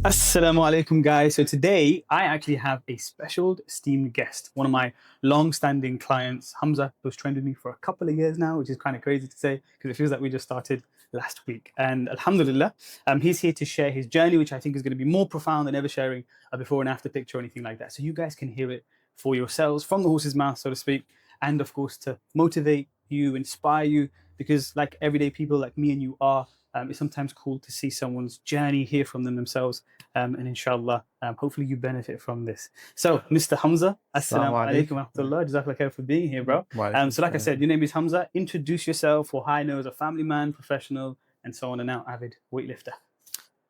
Assalamu alaikum, guys. So today I actually have a special esteemed guest, one of my long-standing clients, Humza, who's trained with me for a couple of years now, which is kind of crazy to say because it feels like we just started last week. And Alhamdulillah, he's here to share his journey, which I think is going to be more profound than ever sharing a before and after picture or anything like that. So you guys can hear it for yourselves from the horse's mouth, so to speak, and of course to motivate you, inspire you, because like everyday people like me and you are, it's sometimes cool to see someone's journey, hear from them themselves, and inshallah, hopefully you benefit from this. So, Mr. Hamza, Assalamu assalamu alaikum alaikum. wa rahmatullah, jazakallah khair for being here, bro. Wa alaikum So, like I said, salam. your name is Hamza. Introduce yourself, or hi, know as a family man, professional, and so on, and now avid weightlifter.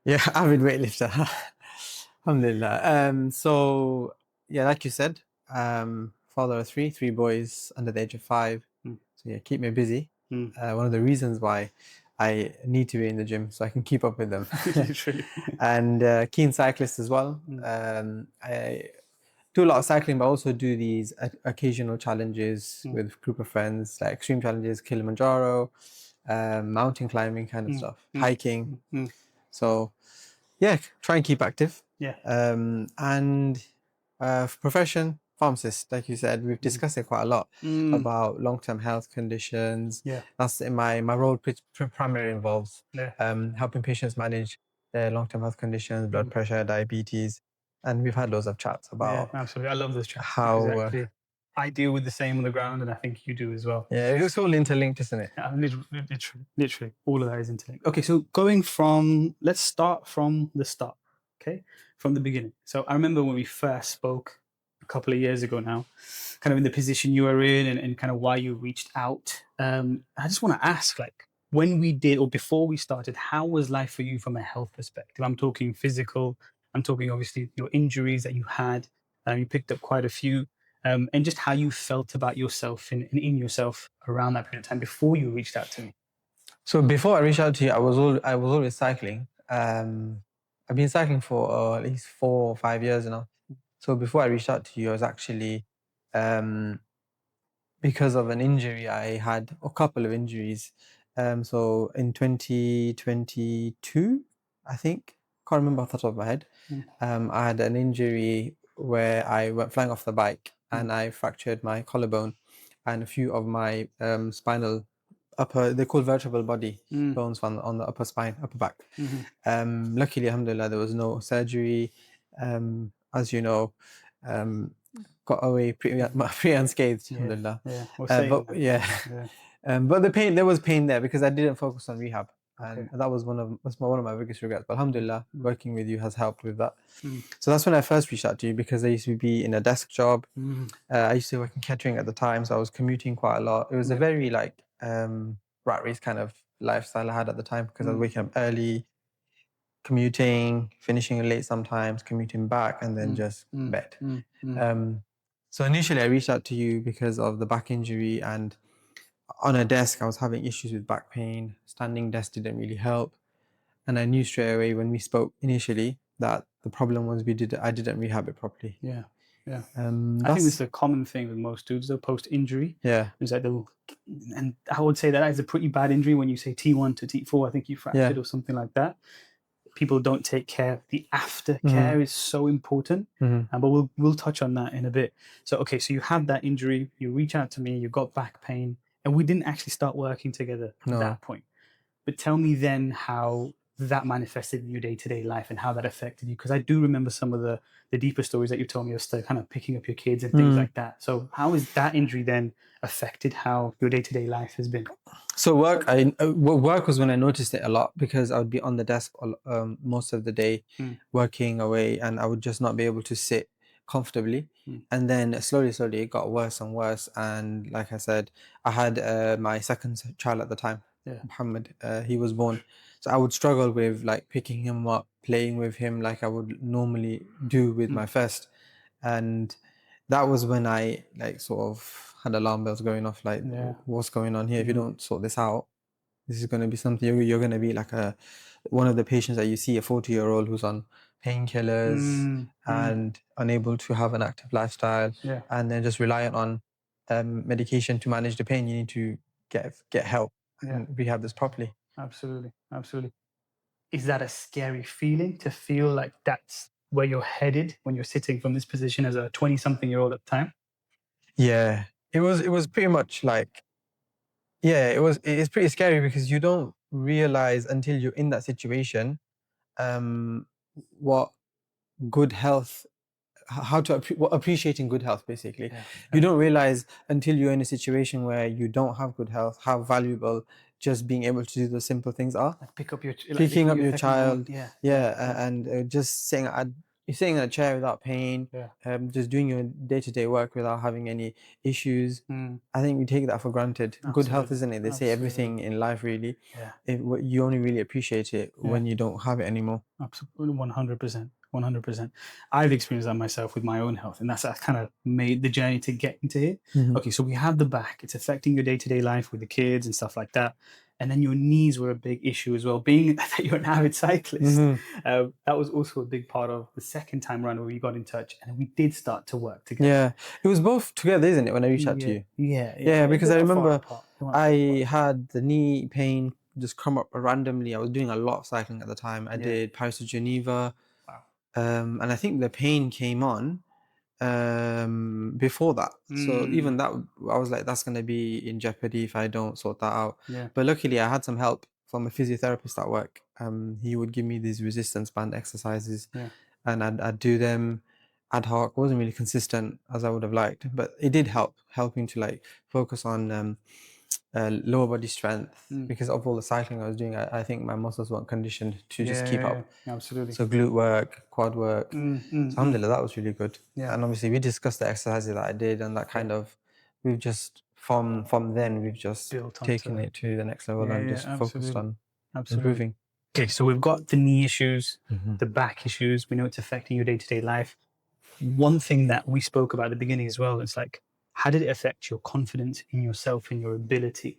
Yeah, avid weightlifter. Alhamdulillah. Like you said, father of three boys under the age of 5. Mm. So yeah, keep me busy. Mm. One of the reasons why I need to be in the gym so I can keep up with them. Literally. And keen cyclist as well. I do a lot of cycling, but also do these occasional challenges with a group of friends, like extreme challenges, Kilimanjaro, mountain climbing kind of stuff, hiking. So yeah, try and keep active. Yeah. And profession, pharmacist, like you said, we've discussed it quite a lot about long-term health conditions. Yeah. That's in my role primarily involves helping patients manage their long-term health conditions, blood pressure, diabetes. And we've had loads of chats about absolutely. I love those chats. how Exactly. I deal with the same on the ground, and I think you do as well. yeah, it's all interlinked, isn't it? Literally, all of that is interlinked. Okay, so let's start from the start. Okay, from the beginning. So I remember when we first spoke a couple of years ago now, kind of in the position you were in, and kind of why you reached out. I just want to ask, like, when we did or before we started, how was life for you from a health perspective? I'm talking physical. I'm talking obviously your injuries that you had. You picked up quite a few. And just how you felt about yourself and in yourself around that period of time before you reached out to me. So before I reached out to you, I was always cycling. I've been cycling for at least 4 or 5 years now. So before I reached out to you, I was actually because of an injury I had, a couple of injuries. So in 2022, I think, can't remember off the top of my head, I had an injury where I went flying off the bike and I fractured my collarbone and a few of my spinal they're called vertebral body bones on the upper spine, upper back. Luckily, alhamdulillah, there was no surgery. As you know, got away pretty unscathed, alhamdulillah. But there was pain there because I didn't focus on rehab. And that was one of my biggest regrets. But alhamdulillah, working with you has helped with that. So that's when I first reached out to you, because I used to be in a desk job. I used to work in catering at the time, so I was commuting quite a lot. It was a very rat race kind of lifestyle I had at the time, because I was waking up early, commuting, finishing late sometimes, commuting back, and then just bed. So initially I reached out to you because of the back injury, and on a desk I was having issues with back pain. Standing desk didn't really help, and I knew straight away when we spoke initially that the problem was I didn't rehab it properly. I think this is a common thing with most dudes though, post injury. It's like and I would say that is a pretty bad injury when you say T1 to T4. I think you fractured or something like that. People don't take care. The aftercare is so important, but we'll touch on that in a bit. So okay, so you had that injury, you reach out to me, you got back pain, and we didn't actually start working together at that point. But tell me then how that manifested in your day-to-day life and how that affected you, because I do remember some of the deeper stories that you told me of kind of picking up your kids and things like that. So how has that injury then affected how your day-to-day life has been? So work was when I noticed it a lot, because I would be on the desk most of the day working away, and I would just not be able to sit comfortably. And then slowly it got worse and worse. And like I said, I had my second child at the time, Muhammad. He was born, so I would struggle with like picking him up, playing with him like I would normally do with my first. And that was when I sort of had alarm bells going off, like what's going on here? If you don't sort this out, this is going to be something, you're going to be like one of the patients that you see, a 40-year-old who's on painkillers and unable to have an active lifestyle, and then just reliant on medication to manage the pain. You need to get help and rehab this properly. Absolutely. is that a scary feeling to feel like that's where you're headed when you're sitting from this position as a 20-something-year-old at the time? Yeah, it was pretty much like, yeah, it's pretty scary because you don't realize until you're in that situation, what good health, how to appreciating good health, basically. Yeah. You don't realize until you're in a situation where you don't have good health how valuable just being able to do those simple things are. Like Picking up your child, Yeah. and just sitting in a chair without pain, Yeah. just doing your day-to-day work without having any issues. I think we take that for granted. Good health, isn't it? They say everything in life, really. Yeah. You only really appreciate it when you don't have it anymore. Absolutely, 100%. 100%. I've experienced that myself with my own health, and that's kind of made the journey to get into here. Okay, so we have the back. It's affecting your day-to-day life with the kids and stuff like that. And then your knees were a big issue as well. Being that you're an avid cyclist, that was also a big part of the second time round where we got in touch and we did start to work together. Yeah, it was both together, isn't it, when I reached out to you? Yeah, because I remember I had the knee pain just come up randomly. I was doing a lot of cycling at the time. I did Paris to Geneva. Wow. And I think the pain came on before that. So even that, I was like, that's going to be in jeopardy if I don't sort that out. But luckily I had some help from a physiotherapist at work. He would give me these resistance band exercises, and I'd do them ad hoc. It wasn't really consistent as I would have liked, but it did helping to like focus on lower body strength, because of all the cycling I was doing. I think my muscles weren't conditioned to just keep up. Absolutely. So glute work, quad work. So alhamdulillah, that was really good. And obviously we discussed the exercises that I did, and that kind of, we've just from then we've just taken it to the next level and just focused on improving. Okay, so we've got the knee issues, the back issues. We know it's affecting your day-to-day life. One thing that we spoke about at the beginning as well, it's like, how did it affect your confidence in yourself and your ability,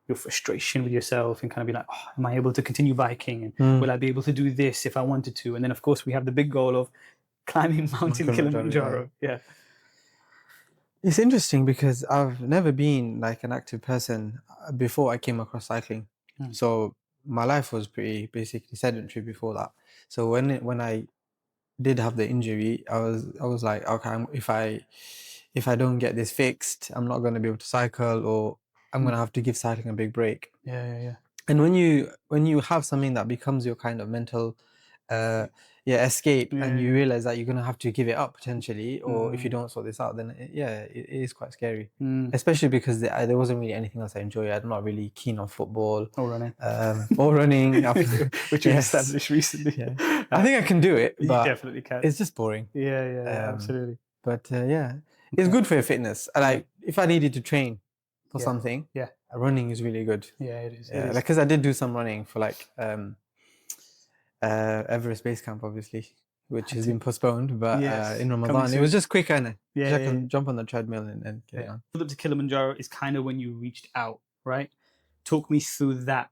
your frustration with yourself, and kind of be like, oh, am I able to continue biking? And will I be able to do this if I wanted to? And then, of course, we have the big goal of climbing Mountain Kilimanjaro. Yeah. It's interesting because I've never been like an active person before I came across cycling. So my life was pretty basically sedentary before that. So when I did have the injury, I was like, okay, if I don't get this fixed, I'm not going to be able to cycle, or I'm going to have to give cycling a big break. Yeah. And when you have something that becomes your kind of mental escape, and you realize that you're going to have to give it up potentially, or if you don't sort this out, then it is quite scary. Especially because there wasn't really anything else I enjoyed. I'm not really keen on football or running. Which we established recently. I think I can do it, but you definitely can. It's just boring. Yeah, absolutely. But it's good for your fitness. Like if I needed to train for something, running is really good. Yeah, it is. Like, because I did do some running for like Everest Base Camp, obviously, which has been postponed, but in Ramadan it was just quicker, and I can jump on the treadmill and get it on. Up to Kilimanjaro is kind of when you reached out, right? Talk me through that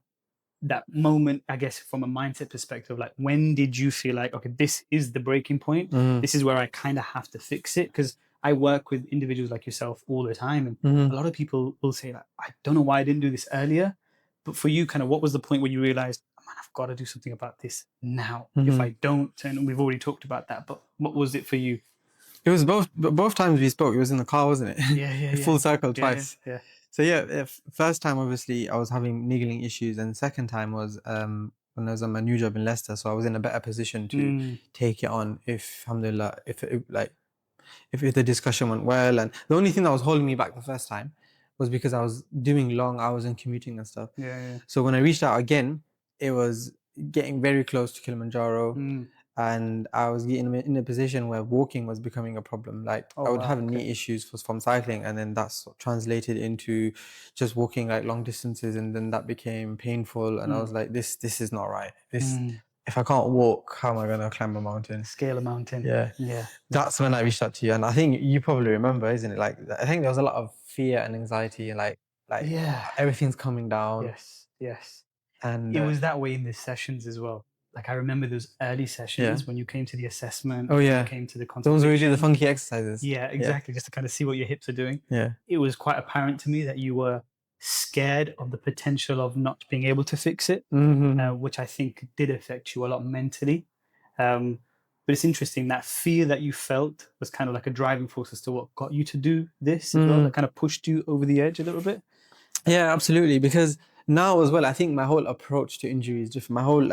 moment, I guess, from a mindset perspective. Like, when did you feel like, okay, this is the breaking point? This is where I kind of have to fix it? Because I work with individuals like yourself all the time, and a lot of people will say, like, I don't know why I didn't do this earlier. But for you, kind of, what was the point where you realized, man, I've got to do something about this now? If I don't, and we've already talked about that, but what was it for you? It was both times we spoke, it was in the car, wasn't it? Yeah. Full circle twice. Yeah. So first time obviously I was having niggling issues, and the second time was when I was on my new job in Leicester, so I was in a better position to take it on if, alhamdulillah, if the discussion went well. And the only thing that was holding me back the first time was because I was doing long hours and commuting and stuff. Yeah. So when I reached out again, it was getting very close to Kilimanjaro. And I was getting in a position where walking was becoming a problem. Like I would have knee issues from cycling, and then that's translated into just walking like long distances, and then that became painful. And I was like, this is not right. If I can't walk, how am I going to climb a mountain? Scale a mountain. Yeah. That's when I reached out to you, and I think you probably remember, isn't it? Like I think there was a lot of fear and anxiety, and like everything's coming down. Yes. And it was that way in the sessions as well. Like I remember those early sessions when you came to the assessment. Oh yeah. You came to the consultation. Those where you do the funky exercises. Yeah, exactly. Just to kind of see what your hips are doing. Yeah. It was quite apparent to me that you were scared of the potential of not being able to fix it, which I think did affect you a lot mentally. But it's interesting, that fear that you felt was kind of like a driving force as to what got you to do this as well, that kind of pushed you over the edge a little bit. Yeah, absolutely. Because now as well, I think my whole approach to injury is different. My whole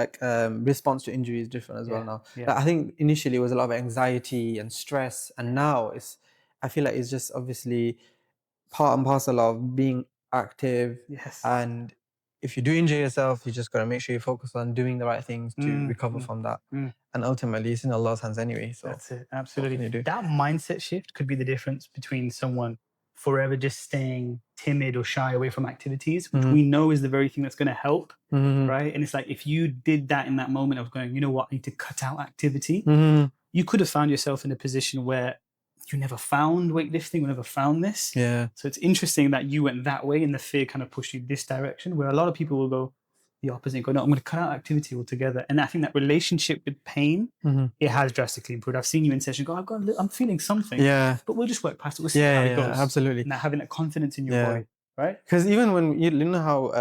response to injury is different as well now. Yeah. Like, I think initially it was a lot of anxiety and stress, and now I feel like it's just obviously part and parcel of being active. Yes. And if you do injure yourself, you just got to make sure you focus on doing the right things to recover from that. And ultimately, it's in Allah's hands anyway. So that's it. Absolutely. That mindset shift could be the difference between someone forever just staying timid or shy away from activities, which we know is the very thing that's going to help, right? And it's like, if you did that in that moment of going, you know what, I need to cut out activity, you could have found yourself in a position where you never found weightlifting, you never found this. Yeah. So it's interesting that you went that way and the fear kind of pushed you this direction, where a lot of people will go the opposite and go, no, I'm going to cut out activity altogether. And I think that relationship with pain, it has drastically improved. I've seen you in session go, I'm feeling something. Yeah. But we'll just work past it. We'll see how it goes. Absolutely. Now having that confidence in your body, right? Because even when you know how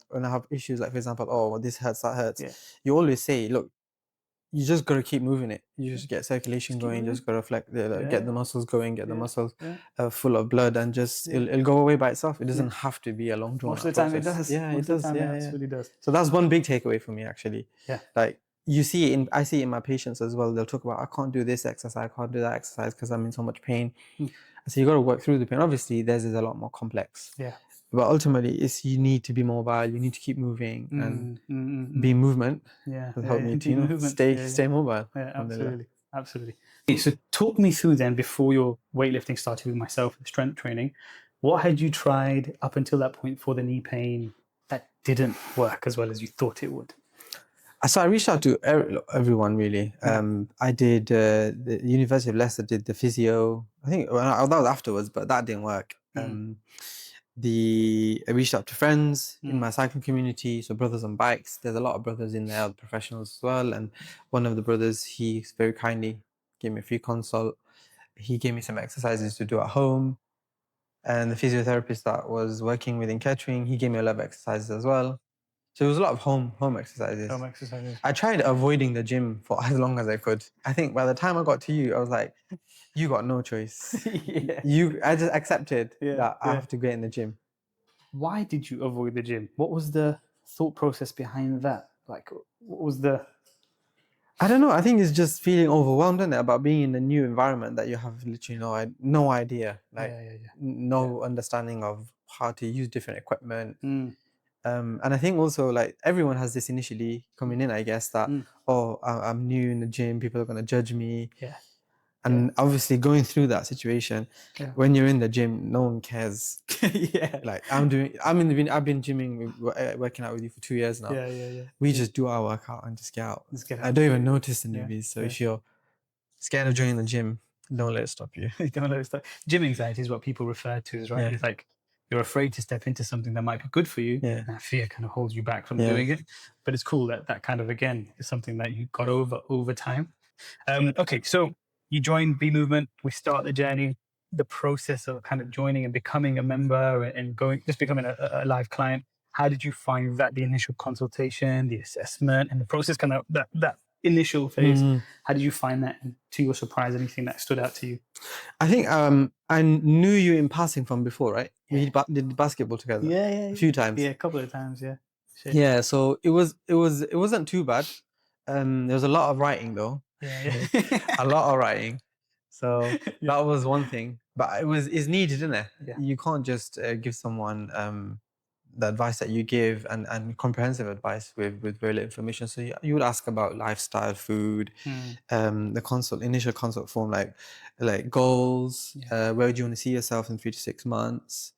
when I have issues, like for example, oh, this hurts, that hurts, you always say, look, you just got to keep moving it. You just get circulation going. You just got to get the muscles going, get the muscles full of blood, and just it'll go away by itself. It doesn't have to be a long drawn out process. Most of the time it does. Yeah, it does. It absolutely does. So that's one big takeaway for me, actually. Yeah. Like I see it in my patients as well. They'll talk about, I can't do this exercise, I can't do that exercise because I'm in so much pain. So you got to work through the pain. Obviously, theirs is a lot more complex. Yeah. But ultimately, you need to be mobile. You need to keep moving and be in movement. Will help me to stay mobile. Yeah, absolutely. Okay, so talk me through then, before your weightlifting started with myself, strength training, what had you tried up until that point for the knee pain that didn't work as well as you thought it would? So I reached out to everyone, really. I did the University of Leicester did the physio. I think that was afterwards, but that didn't work. I reached out to friends in my cycling community, so brothers on bikes. There's a lot of brothers in there, professionals as well. And one of the brothers, he very kindly gave me a free consult. He gave me some exercises to do at home. And the physiotherapist that was working within Kettering, he gave me a lot of exercises as well. So it was a lot of home exercises. Home exercises. I tried avoiding the gym for as long as I could. I think by the time I got to you, I was like, you got no choice. I just accepted that I have to get in the gym. Why did you avoid the gym? What was the thought process behind that? Like, what was the... I don't know. I think it's just feeling overwhelmed, isn't it, about being in a new environment that you have literally no idea, no understanding of how to use different equipment. And I think also, like, everyone has this initially coming in, I guess, that, I'm new in the gym, people are going to judge me. And obviously going through that situation, when you're in the gym, no one cares. Like, I've been gymming, working out with you for 2 years now. We just do our workout and just get out. I don't even notice the newbies. So if you're scared of joining the gym, don't let it stop you. Don't let it stop. Gym anxiety is what people refer to as, right? It's like, you're afraid to step into something that might be good for you. And that fear kind of holds you back from doing it. But it's cool that kind of, again, is something that you got over time. Okay, so you joined B Movement. We start the journey, the process of kind of joining and becoming a member and becoming a live client. How did you find that, the initial consultation, the assessment, and the process, kind of that initial phase? How did you find that? And to your surprise, anything that stood out to you? I think I knew you in passing from before, right? We did basketball together. A few times. Yeah, a couple of times. Yeah. Shit. Yeah. So it wasn't too bad. There was a lot of writing though. A lot of writing. So that was one thing, but it's needed, isn't it? You can't just give someone the advice that you give and comprehensive advice with very little information. So you would ask about lifestyle, food, the initial consult form, like goals, where do you want to see yourself in 3 to 6 months?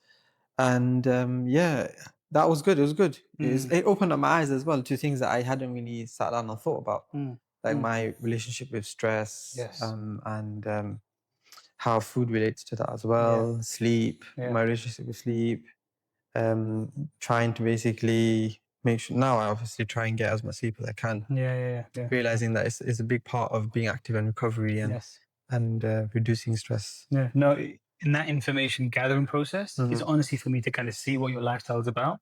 And that was good. It was good. It opened up my eyes as well to things that I hadn't really sat down and thought about, like my relationship with stress, and how food relates to that as well. Sleep, my relationship with sleep. Trying to basically make sure, now I obviously try and get as much sleep as I can. Realizing that it's a big part of being active and recovery and reducing stress. No, in that information gathering process is honestly for me to kind of see what your lifestyle is about.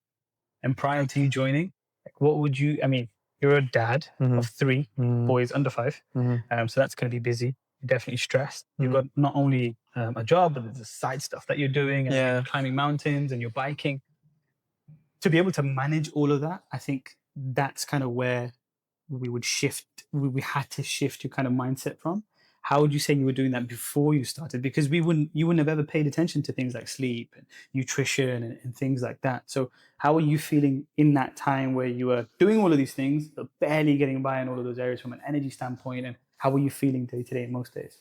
And prior to you joining, like, what would you? I mean, you're a dad of 3 boys under 5, so that's going to be busy. You're definitely stressed. You've got not only a job, but there's the side stuff that you're doing, and you're climbing mountains and you're biking. To be able to manage all of that, I think that's kind of where we would shift. We had to shift your kind of mindset from. How would you say you were doing that before you started? Because you wouldn't have ever paid attention to things like sleep and nutrition and things like that. So how are you feeling in that time where you were doing all of these things, but barely getting by in all of those areas from an energy standpoint? And how were you feeling day to day most days?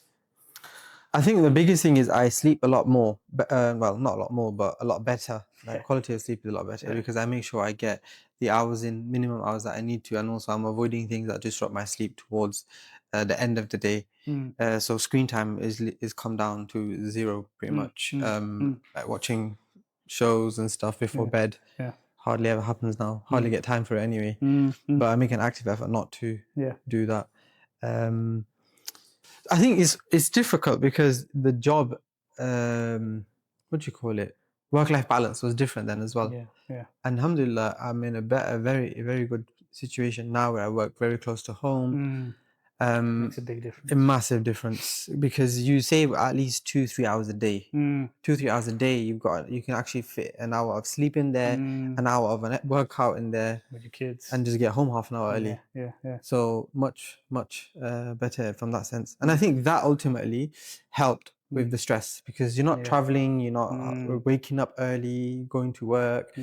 I think the biggest thing is I sleep a lot more. Well, not a lot more, but a lot better. Like quality of sleep is a lot better because I make sure I get the minimum hours that I need to, and also I'm avoiding things that disrupt my sleep towards the end of the day. So screen time is come down to 0 pretty much. Like watching shows and stuff before bed hardly ever happens now. Hardly get time for it anyway. But I make an active effort not to do that. I think it's difficult because the job, what do you call it? Work-life balance was different then as well. And alhamdulillah, I'm in a very, very good situation now where I work very close to home. Makes a big difference. A massive difference because you save at least 2-3 hours a day. 2-3 hours a day, you can actually fit an hour of sleep in there, an hour of a workout in there with your kids, and just get home half an hour early. So much better from that sense. And I think that ultimately helped with the stress because you're not traveling, you're not waking up early, going to work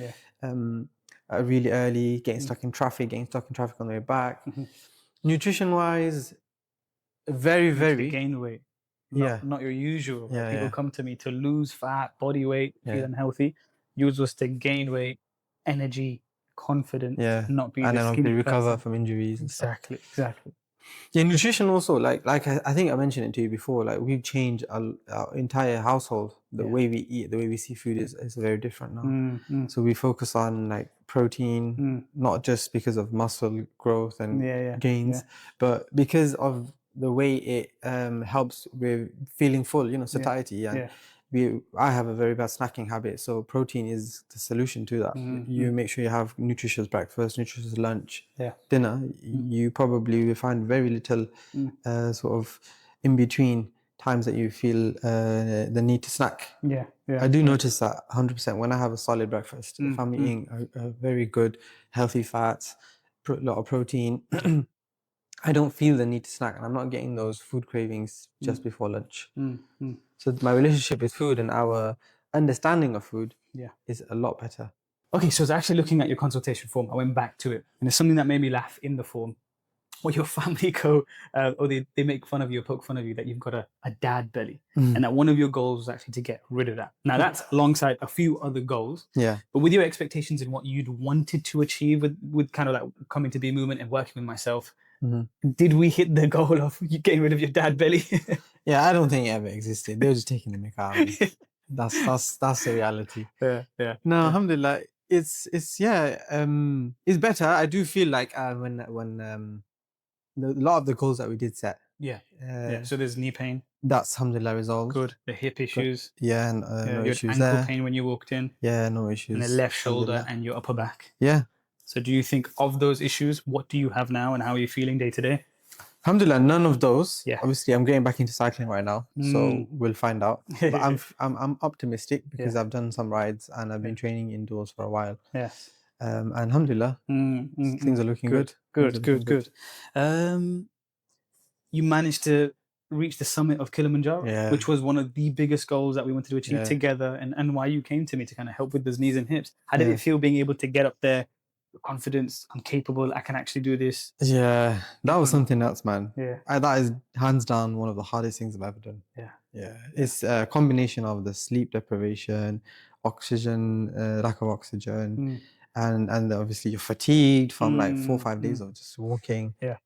really early, getting stuck in traffic on the way back. Nutrition wise, very gain weight, not your usual. People come to me to lose fat, body weight, feel unhealthy. Yours was to gain weight, energy, confidence, not be and the then skinny recover person. from injuries. Exactly. Yeah, nutrition also, like I think I mentioned it to you before, like we've changed our entire household. The way we eat, the way we see food is very different now. So we focus on like protein, not just because of muscle growth and gains, but because of the way it helps with feeling full, satiety. And I have a very bad snacking habit, so protein is the solution to that. You make sure you have nutritious breakfast, nutritious lunch, dinner. You probably will find very little sort of in between times that you feel the need to snack. I do notice that 100% when I have a solid breakfast. If I'm eating a very good, healthy fats, a lot of protein, I don't feel the need to snack, and I'm not getting those food cravings just before lunch. So my relationship with food and our understanding of food is a lot better. Okay, so I was actually looking at your consultation form. I went back to it, and there's something that made me laugh in the form. Or your family or they make fun of you or poke fun of you that you've got a dad belly, and that one of your goals was actually to get rid of that. Now that's alongside a few other goals. But with your expectations and what you'd wanted to achieve with kind of like coming to be movement and working with myself, did we hit the goal of you getting rid of your dad belly? Yeah, I don't think it ever existed. They were just taking the mick out of me. That's the reality. No, alhamdulillah, it's better. I do feel like when a lot of the goals that we did set. So there's knee pain. That's alhamdulillah resolved. Good. The hip issues. And no you issues had ankle there. pain when you walked in. No issues. And the left shoulder and your upper back. So do you think of those issues? What do you have now, and how are you feeling day to day? Alhamdulillah, none of those. Obviously, I'm getting back into cycling right now, so we'll find out. But I'm optimistic because I've done some rides and I've been training indoors for a while. And alhamdulillah, things are looking good. Good. You managed to reach the summit of Kilimanjaro, which was one of the biggest goals that we wanted to achieve together, and why you came to me to kind of help with those knees and hips. How did it feel being able to get up there? Confidence, I'm capable, I can actually do this. That was something else, man. That is hands down one of the hardest things I've ever done. It's a combination of the sleep deprivation, oxygen, lack of oxygen, and obviously you're fatigued from like 4 or 5 days of just walking. Do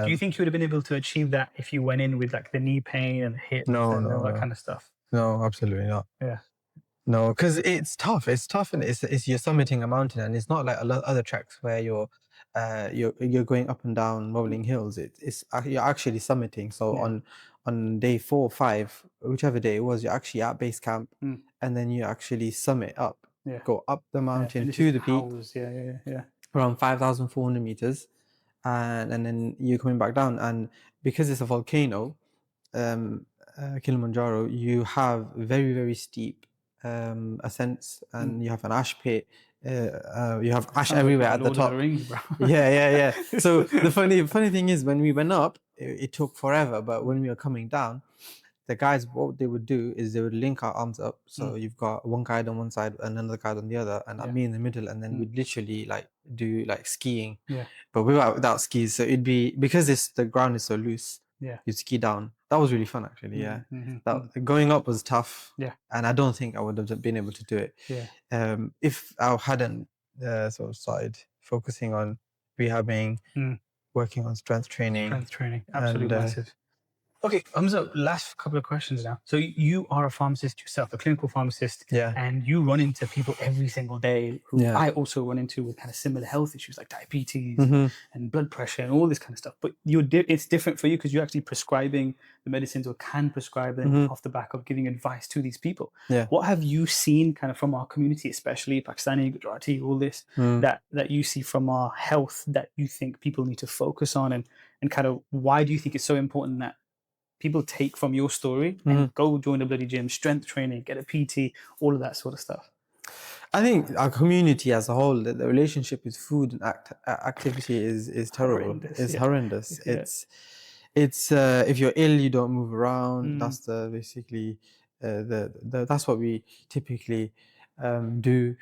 you think you would have been able to achieve that if you went in with like the knee pain and the hips and all that kind of stuff? No, absolutely not. No, because it's tough. It's tough, and it's you're summiting a mountain, and it's not like a lot of other treks where you're going up and down rolling hills. You're actually summiting. So on day 4 or 5, whichever day it was, you're actually at base camp, and then you actually summit up, go up the mountain to the peak, around 5,400 meters, and then you're coming back down. And because it's a volcano, Kilimanjaro, you have very, very steep ascents, and you have an ash pit. You have ash everywhere at the top. Yeah. So the funny thing is, when we went up, it took forever, but when we were coming down, the guys, what they would do is they would link our arms up. So you've got one guide on one side and another guide on the other, and me in the middle, and then we'd literally like do like skiing. But without skis, so it'd be, because the ground is so loose, you'd ski down. That was really fun, actually. Going up was tough, and I don't think I would have been able to do it if I hadn't sort of started focusing on rehabbing, working on strength training. Absolutely massive. Okay, Humza, last couple of questions now. So you are a pharmacist yourself, a clinical pharmacist, and you run into people every single day who I also run into with kind of similar health issues like diabetes and blood pressure and all this kind of stuff. But it's different for you because you're actually prescribing the medicines, or can prescribe them off the back of giving advice to these people. What have you seen kind of from our community, especially Pakistani, Gujarati, all this, that you see from our health that you think people need to focus on, and kind of why do you think it's so important that people take from your story and go join the bloody gym, strength training, get a PT, all of that sort of stuff? I think our community as a whole, the relationship with food and activity is terrible. It's horrendous. It's if you're ill, you don't move around. That's basically that's what we typically do.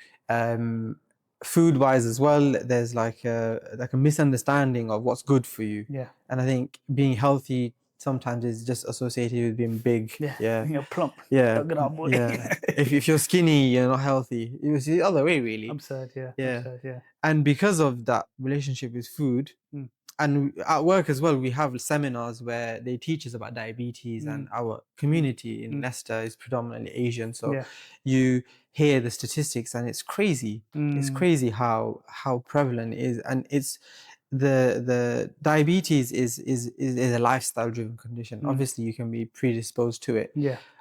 Food wise as well, there's like a misunderstanding of what's good for you. And I think being healthy sometimes is just associated with being big. You're plump. If you're skinny, you're not healthy. It's the other way, really. Absurd. And because of that relationship with food, and at work as well, we have seminars where they teach us about diabetes, and our community in Leicester is predominantly Asian. So you hear the statistics, and it's crazy. It's crazy how prevalent it is, and it's the diabetes is a lifestyle driven condition. Obviously you can be predisposed to it,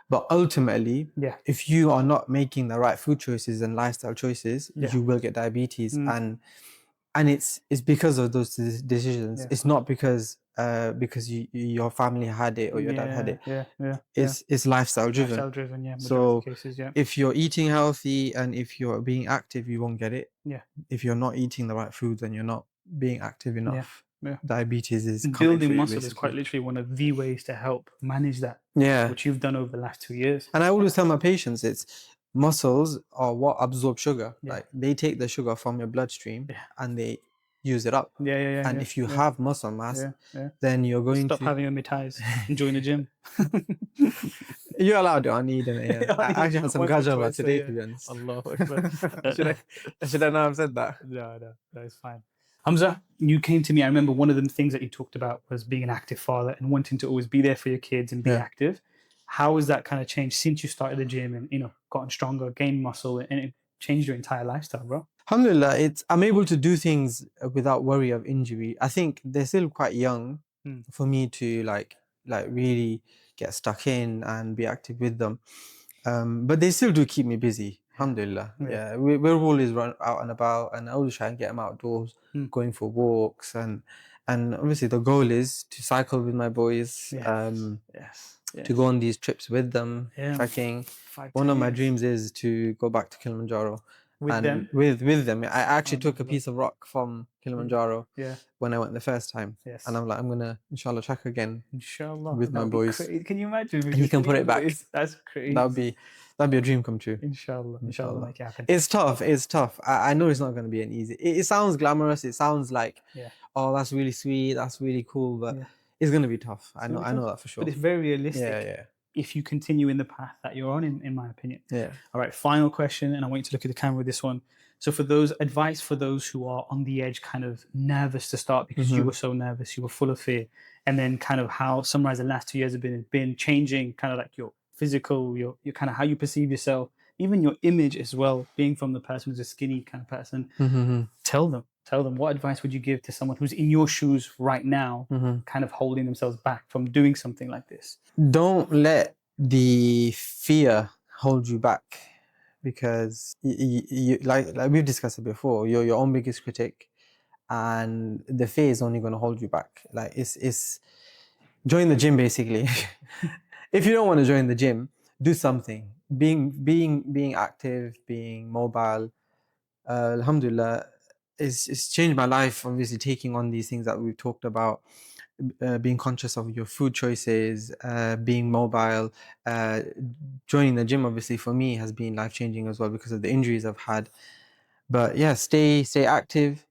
but ultimately if you are not making the right food choices and lifestyle choices, you will get diabetes. And it's because of those decisions. It's not because your family had it or your dad had it. It's lifestyle driven. So if you're eating healthy and if you're being active, you won't get it. If you're not eating the right foods and you're not being active enough, diabetes is building muscle is quite literally one of the ways to help manage that, which you've done over the last 2 years. And I always tell my patients, it's muscles are what absorb sugar. Like they take the sugar from your bloodstream and they use it up. And if you have muscle mass, then you're going to stop having your ties and join the gym. You're allowed to. I need it. I actually had some gajaba today, to be honest. Should I not have said that? No, it's fine. Humza, you came to me. I remember one of the things that you talked about was being an active father and wanting to always be there for your kids and be active. How has that kind of changed since you started the gym and gotten stronger, gained muscle, and it changed your entire lifestyle, bro? Alhamdulillah, I'm able to do things without worry of injury. I think they're still quite young for me to like really get stuck in and be active with them. But they still do keep me busy. Alhamdulillah. We're always run out and about, and I always try and get them outdoors, going for walks, and obviously the goal is to cycle with my boys, to go on these trips with them, trekking. One of my dreams is to go back to Kilimanjaro. With them. I actually took a piece of rock from Kilimanjaro when I went the first time. And I'm like, I'm gonna inshallah trek again. Inshallah. With my boys. Can you imagine? And you can put it back. That's crazy. That'd be a dream come true. Inshallah. Make it happen. It's tough. I know it's not gonna be an easy. It sounds glamorous, it sounds like oh, that's really sweet, that's really cool, but it's gonna be tough. I know that for sure. But it's very realistic. If you continue in the path that you're on, in my opinion. All right, final question, and I want you to look at the camera with this one. So for those who are on the edge, kind of nervous to start because you were so nervous, you were full of fear, and then kind of how summarize the last 2 years have been changing, kind of like your physical, your kind of how you perceive yourself, even your image as well, being from the person who's a skinny kind of person. Tell them tell them, what advice would you give to someone who's in your shoes right now, kind of holding themselves back from doing something like this? Don't let the fear hold you back, because like we've discussed it before, you're your own biggest critic, and the fear is only going to hold you back. Like it's join the gym basically. If you don't want to join the gym, do something. Being active, being mobile, alhamdulillah, it's changed my life. Obviously, taking on these things that we've talked about, being conscious of your food choices, being mobile, joining the gym, obviously for me has been life-changing as well because of the injuries I've had. But yeah, stay active,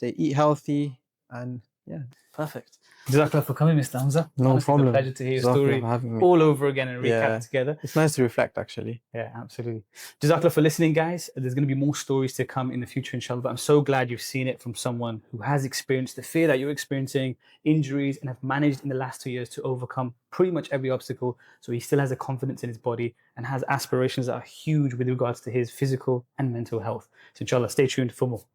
eat healthy, and yeah. Perfect. Jazakallah for coming, Mr. Hamza. No Honestly, problem. It's a pleasure to hear your story all over again and recap it together. It's nice to reflect, actually. Yeah, absolutely. Jazakallah for listening, guys. There's going to be more stories to come in the future, inshallah. But I'm so glad you've seen it from someone who has experienced the fear that you're experiencing, injuries, and have managed in the last 2 years to overcome pretty much every obstacle. So he still has a confidence in his body and has aspirations that are huge with regards to his physical and mental health. So inshallah, stay tuned for more.